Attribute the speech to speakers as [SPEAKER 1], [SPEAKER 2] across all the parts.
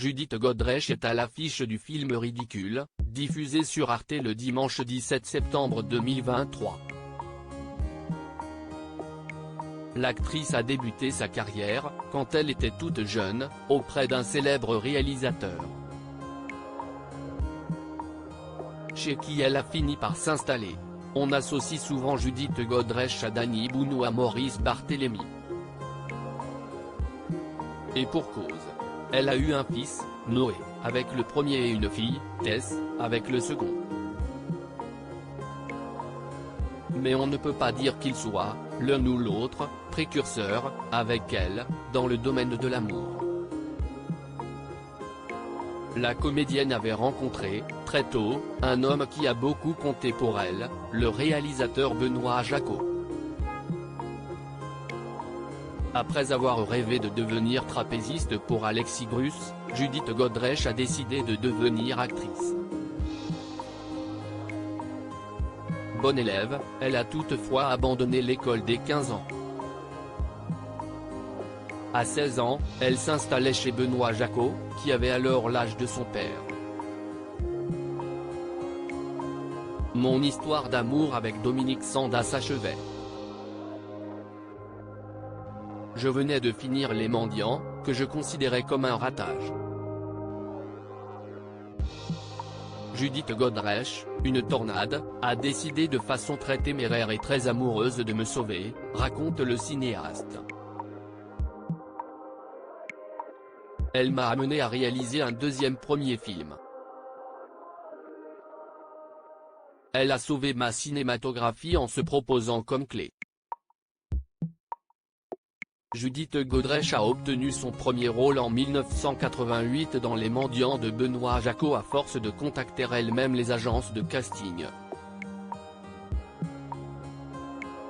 [SPEAKER 1] Judith Godrèche est à l'affiche du film Ridicule, diffusé sur Arte le dimanche 17 septembre 2023. L'actrice a débuté sa carrière, quand elle était toute jeune, auprès d'un célèbre réalisateur, chez qui elle a fini par s'installer. On associe souvent Judith Godrèche à Danny Boone ou à Maurice Barthélémy. Et pour cause. Elle a eu un fils, Noé, avec le premier et une fille, Tess, avec le second. Mais on ne peut pas dire qu'ils soient, l'un ou l'autre, précurseurs, avec elle, dans le domaine de l'amour. La comédienne avait rencontré, très tôt, un homme qui a beaucoup compté pour elle, le réalisateur Benoît Jacquot. Après avoir rêvé de devenir trapéziste pour Alexis Bruce, Judith Godrèche a décidé de devenir actrice. Bonne élève, elle a toutefois abandonné l'école dès 15 ans. À 16 ans, elle s'installait chez Benoît Jacquot, qui avait alors l'âge de son père. Mon histoire d'amour avec Dominique Sanda s'achevait. Je venais de finir Les Mendiants, que je considérais comme un ratage. Judith Godrèche, une tornade, a décidé de façon très téméraire et très amoureuse de me sauver, raconte le cinéaste. Elle m'a amené à réaliser un premier film. Elle a sauvé ma cinématographie en se proposant comme clé. Judith Godrèche a obtenu son premier rôle en 1988 dans Les Mendiants de Benoît Jacquot à force de contacter elle-même les agences de casting.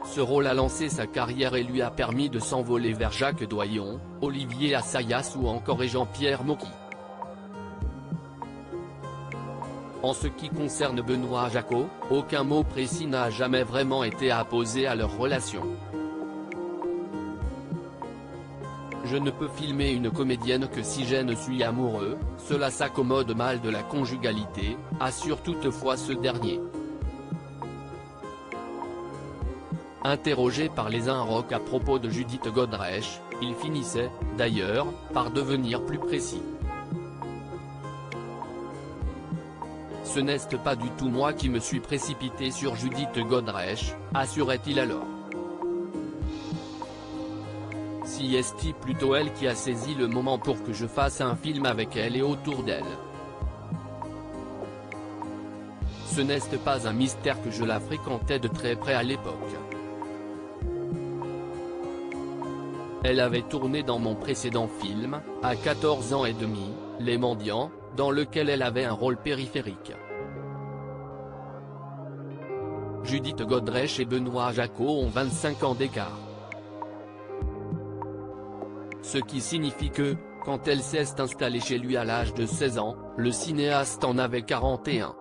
[SPEAKER 1] Ce rôle a lancé sa carrière et lui a permis de s'envoler vers Jacques Doyon, Olivier Assayas ou encore Jean-Pierre Mocky. En ce qui concerne Benoît Jacquot, aucun mot précis n'a jamais vraiment été apposé à leur relation. Je ne peux filmer une comédienne que si je ne suis amoureux, cela s'accommode mal de la conjugalité, assure toutefois ce dernier. Interrogé par Les Inrocks à propos de Judith Godrèche, il finissait, d'ailleurs, par devenir plus précis. Ce n'est pas du tout moi qui me suis précipité sur Judith Godrèche, assurait-il alors. Si est plutôt elle qui a saisi le moment pour que je fasse un film avec elle et autour d'elle. Ce n'est pas un mystère que je la fréquentais de très près à l'époque. Elle avait tourné dans mon précédent film, à 14 ans et demi, Les Mendiants, dans lequel elle avait un rôle périphérique. Judith Godrèche et Benoît Jacquot ont 25 ans d'écart. Ce qui signifie que, quand elle s'est installée chez lui à l'âge de 16 ans, le cinéaste en avait 41.